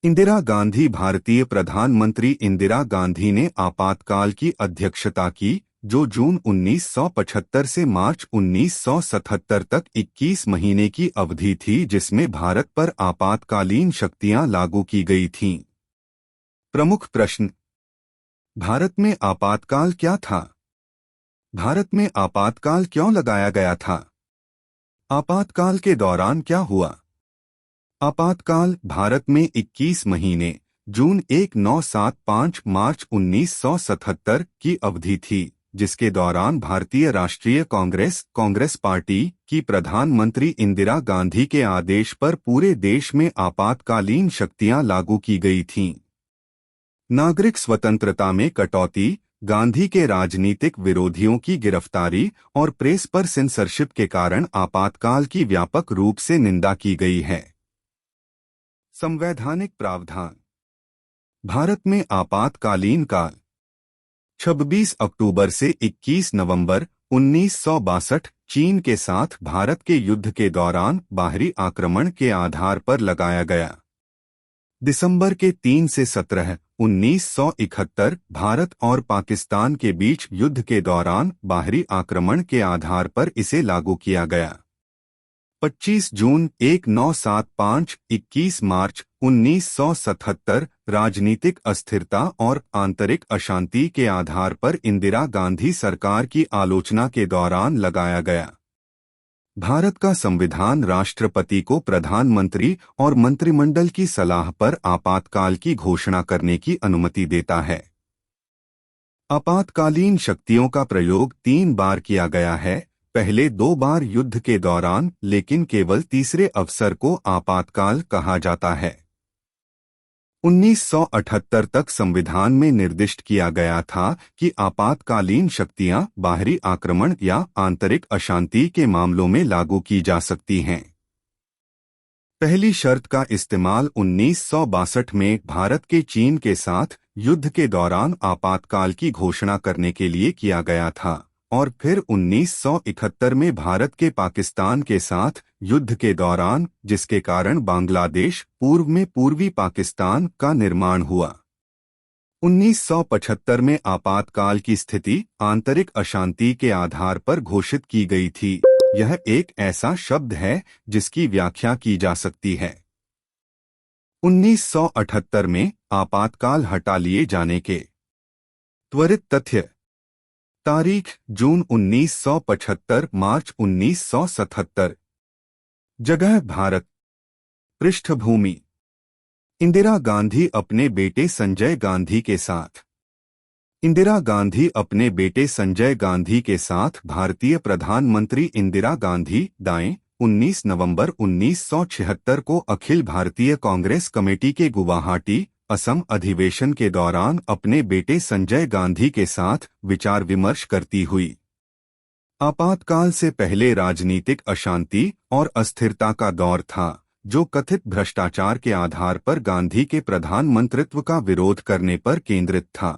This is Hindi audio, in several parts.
इंदिरा गांधी भारतीय प्रधानमंत्री इंदिरा गांधी ने आपातकाल की अध्यक्षता की, जो जून 1975 से मार्च 1977 तक 21 महीने की अवधि थी, जिसमें भारत पर आपातकालीन शक्तियां लागू की गई थीं। प्रमुख प्रश्न। भारत में आपातकाल क्या था? भारत में आपातकाल क्यों लगाया गया था? आपातकाल के दौरान क्या हुआ? आपातकाल भारत में 21 महीने जून 1975 मार्च 1977 की अवधि थी, जिसके दौरान भारतीय राष्ट्रीय कांग्रेस पार्टी की प्रधानमंत्री इंदिरा गांधी के आदेश पर पूरे देश में आपातकालीन शक्तियां लागू की गई थीं। नागरिक स्वतंत्रता में कटौती, गांधी के राजनीतिक विरोधियों की गिरफ्तारी और प्रेस पर सेंसरशिप के कारण आपातकाल की व्यापक रूप से निंदा की गई है। संवैधानिक प्रावधान। भारत में आपातकालीन काल 26 अक्टूबर से 21 नवंबर 1962 चीन के साथ भारत के युद्ध के दौरान बाहरी आक्रमण के आधार पर लगाया गया। दिसंबर के 3 से 17 1971 भारत और पाकिस्तान के बीच युद्ध के दौरान बाहरी आक्रमण के आधार पर इसे लागू किया गया। 25 जून 1975 21 मार्च 1977 राजनीतिक अस्थिरता और आंतरिक अशांति के आधार पर इंदिरा गांधी सरकार की आलोचना के दौरान लगाया गया। भारत का संविधान राष्ट्रपति को प्रधानमंत्री और मंत्रिमंडल की सलाह पर आपातकाल की घोषणा करने की अनुमति देता है। आपातकालीन शक्तियों का प्रयोग 3 बार किया गया है, पहले 2 बार युद्ध के दौरान, लेकिन केवल तीसरे अवसर को आपातकाल कहा जाता है। 1978 तक संविधान में निर्दिष्ट किया गया था कि आपातकालीन शक्तियां बाहरी आक्रमण या आंतरिक अशांति के मामलों में लागू की जा सकती हैं। पहली शर्त का इस्तेमाल 1962 में भारत के चीन के साथ युद्ध के दौरान आपातकाल की घोषणा करने के लिए किया गया था, और फिर 1971 में भारत के पाकिस्तान के साथ युद्ध के दौरान, जिसके कारण बांग्लादेश पूर्व में पूर्वी पाकिस्तान का निर्माण हुआ। 1975 में आपातकाल की स्थिति आंतरिक अशांति के आधार पर घोषित की गई थी। यह एक ऐसा शब्द है जिसकी व्याख्या की जा सकती है। 1978 में आपातकाल हटा लिए जाने के त्वरित तथ्य। तारीख जून 1975 मार्च 1977। जगह भारत। पृष्ठभूमि इंदिरा गांधी अपने बेटे संजय गांधी के साथ। इंदिरा गांधी अपने बेटे संजय गांधी के साथ भारतीय प्रधानमंत्री इंदिरा गांधी दाएं 19 नवंबर 1976 को अखिल भारतीय कांग्रेस कमेटी के गुवाहाटी असम अधिवेशन के दौरान अपने बेटे संजय गांधी के साथ विचार विमर्श करती हुई। आपातकाल से पहले राजनीतिक अशांति और अस्थिरता का दौर था, जो कथित भ्रष्टाचार के आधार पर गांधी के प्रधानमंत्रित्व का विरोध करने पर केंद्रित था।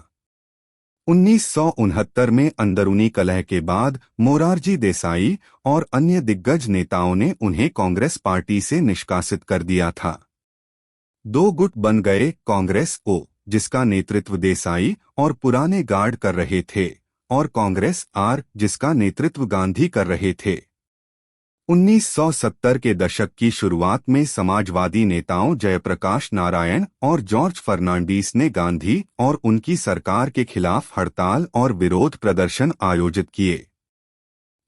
1969 में अंदरूनी कलह के बाद मोरारजी देसाई और अन्य दिग्गज नेताओं ने उन्हें कांग्रेस पार्टी से निष्कासित कर दिया था। 2 गुट बन गए, कांग्रेस ओ, जिसका नेतृत्व देसाई और पुराने गार्ड कर रहे थे, और कांग्रेस आर, जिसका नेतृत्व गांधी कर रहे थे। 1970 के दशक की शुरुआत में समाजवादी नेताओं जयप्रकाश नारायण और जॉर्ज फर्नांडीस ने गांधी और उनकी सरकार के खिलाफ हड़ताल और विरोध प्रदर्शन आयोजित किए।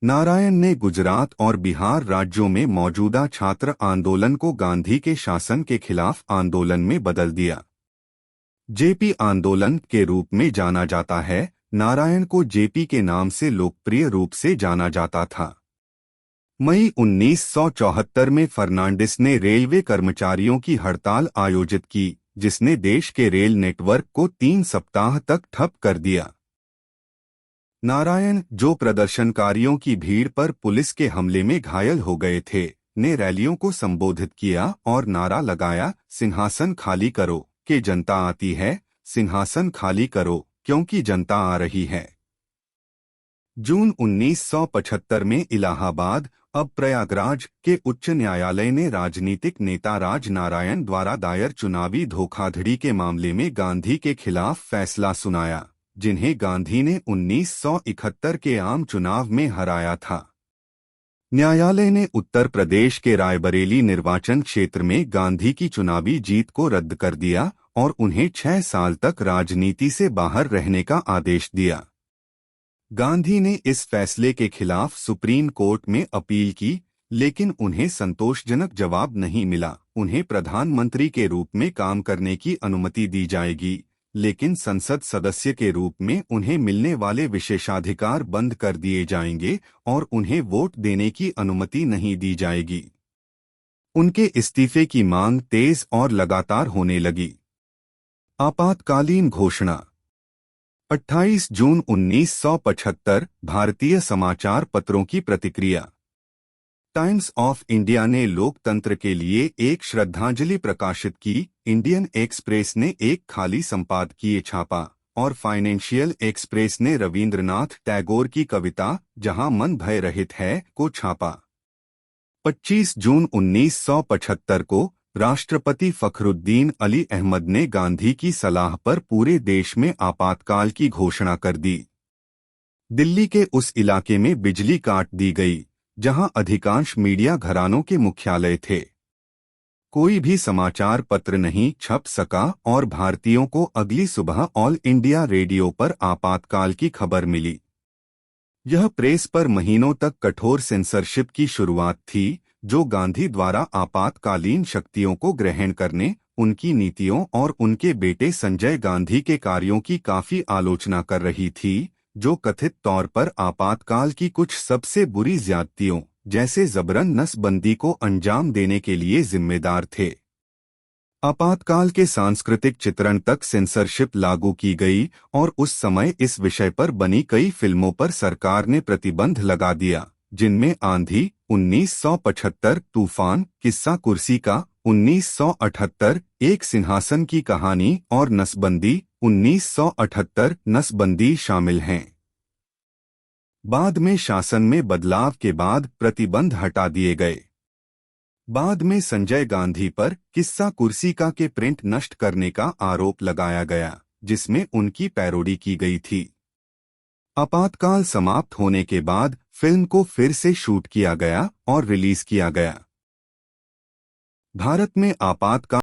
नारायण ने गुजरात और बिहार राज्यों में मौजूदा छात्र आंदोलन को गांधी के शासन के खिलाफ आंदोलन में बदल दिया। जेपी आंदोलन के रूप में जाना जाता है। नारायण को जेपी के नाम से लोकप्रिय रूप से जाना जाता था। मई 1974 में फर्नांडिस ने रेलवे कर्मचारियों की हड़ताल आयोजित की, जिसने देश के रेल नेटवर्क को 3 सप्ताह तक ठप कर दिया। नारायण, जो प्रदर्शनकारियों की भीड़ पर पुलिस के हमले में घायल हो गए थे, ने रैलियों को संबोधित किया और नारा लगाया, सिंहासन खाली करो कि जनता आती है, सिंहासन खाली करो क्योंकि जनता आ रही है। जून 1975 में इलाहाबाद अब प्रयागराज के उच्च न्यायालय ने राजनीतिक नेता राज नारायण द्वारा दायर चुनावी धोखाधड़ी के मामले में गांधी के खिलाफ फैसला सुनाया, जिन्हें गांधी ने 1971 के आम चुनाव में हराया था। न्यायालय ने उत्तर प्रदेश के रायबरेली निर्वाचन क्षेत्र में गांधी की चुनावी जीत को रद्द कर दिया और उन्हें 6 साल तक राजनीति से बाहर रहने का आदेश दिया। गांधी ने इस फैसले के खिलाफ सुप्रीम कोर्ट में अपील की, लेकिन उन्हें संतोषजनक जवाब नहीं मिला। उन्हें प्रधानमंत्री के रूप में काम करने की अनुमति दी जाएगी, लेकिन संसद सदस्य के रूप में उन्हें मिलने वाले विशेषाधिकार बंद कर दिए जाएंगे और उन्हें वोट देने की अनुमति नहीं दी जाएगी। उनके इस्तीफे की मांग तेज और लगातार होने लगी। आपातकालीन घोषणा। 28 जून 1975 भारतीय समाचार पत्रों की प्रतिक्रिया। टाइम्स ऑफ इंडिया ने लोकतंत्र के लिए एक श्रद्धांजलि प्रकाशित की, इंडियन एक्सप्रेस ने एक खाली संपादकीय छापा और फाइनेंशियल एक्सप्रेस ने रवींद्रनाथ टैगोर की कविता जहां मन भय रहित है को छापा। 25 जून 1975 को राष्ट्रपति फखरुद्दीन अली अहमद ने गांधी की सलाह पर पूरे देश में आपातकाल की घोषणा कर दी। दिल्ली के उस इलाके में बिजली काट दी गई जहां अधिकांश मीडिया घरानों के मुख्यालय थे। कोई भी समाचार पत्र नहीं छप सका और भारतीयों को अगली सुबह ऑल इंडिया रेडियो पर आपातकाल की खबर मिली। यह प्रेस पर महीनों तक कठोर सेंसरशिप की शुरुआत थी, जो गांधी द्वारा आपातकालीन शक्तियों को ग्रहण करने, उनकी नीतियों और उनके बेटे संजय गांधी के कार्यों की काफी आलोचना कर रही थी, जो कथित तौर पर आपातकाल की कुछ सबसे बुरी ज्यादतियों जैसे जबरन नसबंदी को अंजाम देने के लिए जिम्मेदार थे। आपातकाल के सांस्कृतिक चित्रण तक सेंसरशिप लागू की गई और उस समय इस विषय पर बनी कई फिल्मों पर सरकार ने प्रतिबंध लगा दिया, जिनमें आंधी 1975, तूफान, किस्सा कुर्सी का 1978, एक सिंहासन की कहानी और नसबंदी 1978 नसबंदी शामिल हैं। बाद में शासन में बदलाव के बाद प्रतिबंध हटा दिए गए। बाद में संजय गांधी पर किस्सा कुर्सी का के प्रिंट नष्ट करने का आरोप लगाया गया, जिसमें उनकी पैरोडी की गई थी। आपातकाल समाप्त होने के बाद फिल्म को फिर से शूट किया गया और रिलीज किया गया। भारत में आपातकाल